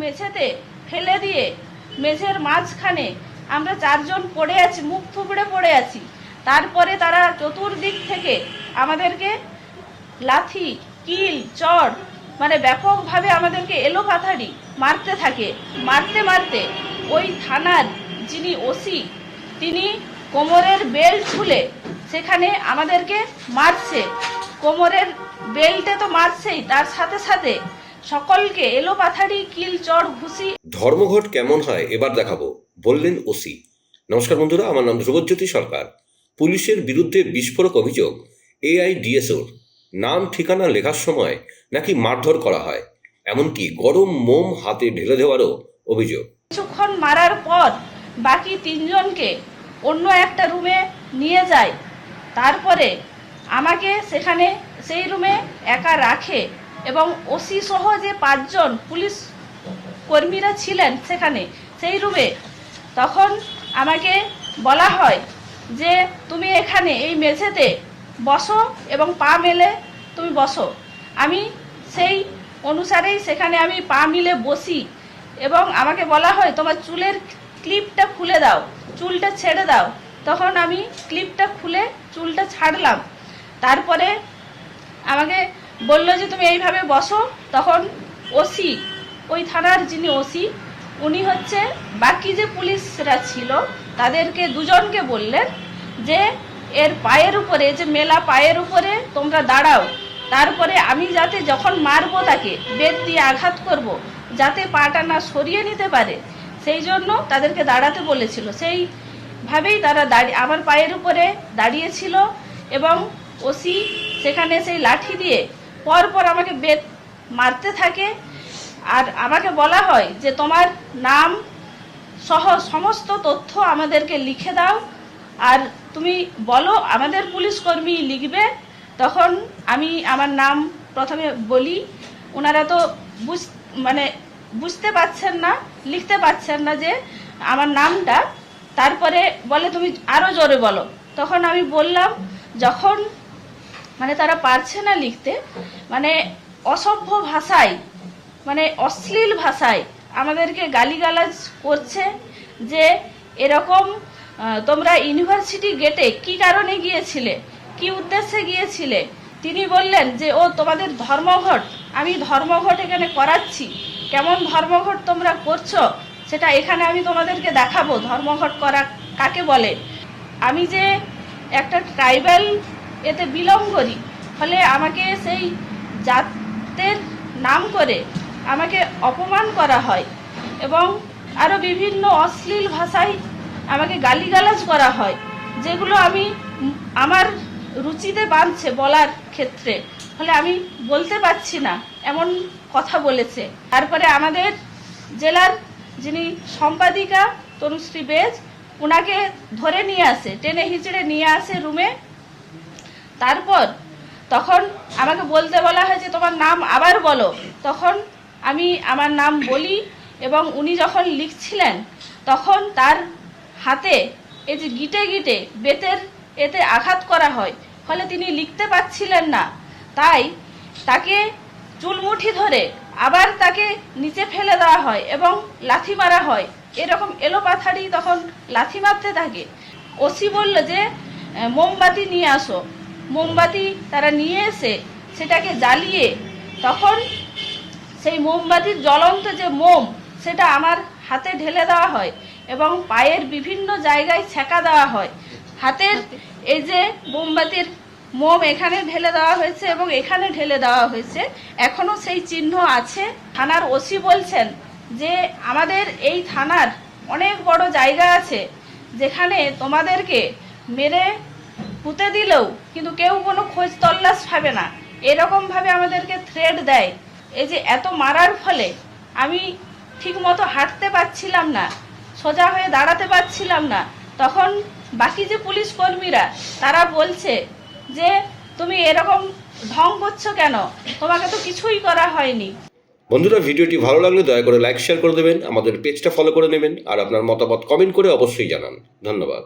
মেঝেতে ফেলে দিয়ে মেঝের মাঝখানে আমরা 4 জন পড়ে আছি, মুখ থুবড়ে পড়ে আছি। তারপরে তারা চতুর্দিক থেকে আমাদেরকে লাথি, কিল, চড় মানে ব্যাপকভাবে আমাদেরকে এলোপাথাড়ি মারতে থাকে। মারতে মারতে ওই থানার যিনি ওসি তিনি কোমরের বেল্ট খুলে সেখানে আমাদেরকে মারছে। কোমরের বেল্টে তো মারছেই, তার সাথে সাথে সকলকে এলোপাথাড়ি কিল, চড়, ঘুষি। ধর্মঘট কেমন হয় এবার দেখাবো, বললেন ওসি। নমস্কার বন্ধুরা, আমার নাম ধ্রুবজ্যোতি সরকার। পুলিশের বিরুদ্ধে বিস্ফোরক অভিযোগ। এআইডিএসওর নাম ঠিকানা লেখার সময় নাকি মারধর করা হয়, এমনকি গরম মোম হাতে ঢেলে দেওয়ারও অভিযোগ। কিছুক্ষণ মারার পর বাকি 3 জনকে অন্য একটা রুমে নিয়ে যায়। তারপরে আমাকে সেখানে সেই রুমে একা রাখে এবং ওসি সহ যে 5 জন পুলিশ কর্মীরা ছিলেন সেখানে সেই রুমে, তখন আমাকে বলা হয় যে তুমি এখানে এই মেঝেতে বসো এবং পা মেলে তুমি বসো। আমি সেই অনুসারেই সেখানে আমি পা মিলে বসি এবং আমাকে বলা হয় তোমার চুলের ক্লিপটা খুলে দাও, চুলটা ছেড়ে দাও। তখন আমি ক্লিপটা খুলে চুলটা ছাড়লাম। তারপরে আমাকে বলল যে তুমি এইভাবে বসো। তখন ওসি, ওই থানার যিনি ওসি উনি হচ্ছে বাকি যে পুলিশরা ছিল তাদেরকে 2 জনকে বললেন যে এর পায়ের উপরে, যে মেলা পায়ের উপরে তোমরা দাঁড়াও। তারপরে আমি যাতে যখন মারবো তাকে বেত দিয়ে আঘাত করব, যাতে পাটা না সরিয়ে নিতে পারে সেই জন্য তাদেরকে দাঁড়াতে বলেছিল। সেইভাবেই তারা আমার পায়ের উপরে দাঁড়িয়েছিল এবং ওসি সেখানে সেই লাঠি দিয়ে পরপর আমাকে বেত মারতে থাকে। আর আমাকে বলা হয় যে তোমার নাম সহ সমস্ত তথ্য আমাদেরকে লিখে দাও, আর তুমি বলো আমাদের পুলিশ কর্মী লিখবে। তখন আমি আমার নাম প্রথমে বলি, ওনারা তো বুঝতে পারছেন না, লিখতে পারছেন না যে আমার নামটা। তারপরে বলে তুমি আরও জোরে বলো। তখন আমি বললাম, যখন তারা পারছে না লিখতে, অসভ্য ভাষায়, অশ্লীল ভাষায় আমাদেরকে গালিগালাজ করছে যে এরকম তোমরা ইউনিভার্সিটি গেটে কি কারণে গিয়েছিলে, কি উদ্দেশ্যে গিয়েছিলে। তিনি বললেন যে ও তোমাদের ধর্মঘট, আমি ধর্মঘট এখানে করাচ্ছি, কেমন ধর্মঘট তোমরা করছো সেটা এখানে আমি তোমাদেরকে দেখাবো ধর্মঘট করা কাকে বলে। আমি যে একটা ট্রাইবাল এতে বিলং করি, ফলে আমাকে সেই জাতের নাম করে আমাকে অপমান করা হয় এবং আরও বিভিন্ন অশ্লীল ভাষায় আমাকে গালিগালাজ করা হয়, যেগুলো আমি আমার রুচিতে বাঁধছে বলার ক্ষেত্রে, ফলে আমি বলতে পারছি না এমন কথা বলেছে। তারপরে আমাদের জেলার যিনি সম্পাদিকা তনুশ্রী বেজ, ওনাকে ধরে নিয়ে আসে, টেনে হিচড়ে নিয়ে আসে রুমে। তারপর তখন আমাকে বলতে বলা হয় যে তোমার নাম আবার বলো। তখন আমি আমার নাম বলি এবং উনি যখন লিখছিলেন তখন তার হাতে এই যে গিটে গিটে বেতের এতে আঘাত করা হয়, ফলে তিনি লিখতে পারছিলেন না। তাই তাকে চুলমুঠি ধরে আবার তাকে নিচে ফেলে দেওয়া হয় এবং লাথি মারা হয়। এরকম এলোপাথাড়ি তখন লাথি মারতে থাকে। ওসি বলল যে মোমবাতি নিয়ে আসো। মোমবাতি তারা নিয়ে এসে সেটাকে জ্বালিয়ে তখন সেই মোমবাতির জ্বলন্ত যে মোম সেটা আমার হাতে ঢেলে দেওয়া হয় এবং পায়ের বিভিন্ন জায়গায় ছেঁকা দেওয়া হয়। হাতের এই যে মোমবাতির মোম এখানে ঢেলে দেওয়া হয়েছে এবং এখানে ঢেলে দেওয়া হয়েছে, এখনও সেই চিহ্ন আছে। থানার ওসি বলছেন যে আমাদের এই থানার অনেক বড় জায়গা আছে যেখানে তোমাদেরকে মেরে পুঁতে দিলেও কিন্তু কেউ কোনো খোঁজ তল্লাশ পাবে না, এরকমভাবে আমাদেরকে থ্রেট দেয়। এই যে এত মারার ফলে আমি ঠিকমতো হাঁটতে পারছিলাম না, সোজা হয়ে দাঁড়াতে পারছিলাম না। তখন বাকি যে পুলিশ কর্মীরা তারা বলছে যে তুমি এরকম ঢং করছো কেন, তোমাকে তো কিছুই করা হয়নি। বন্ধুরা, ভিডিওটি ভালো লাগলে দয়া করে লাইক শেয়ার করে দেবেন, আমাদের পেজটা ফলো করে নেবেন আর আপনার মতামত কমেন্ট করে অবশ্যই জানান। ধন্যবাদ।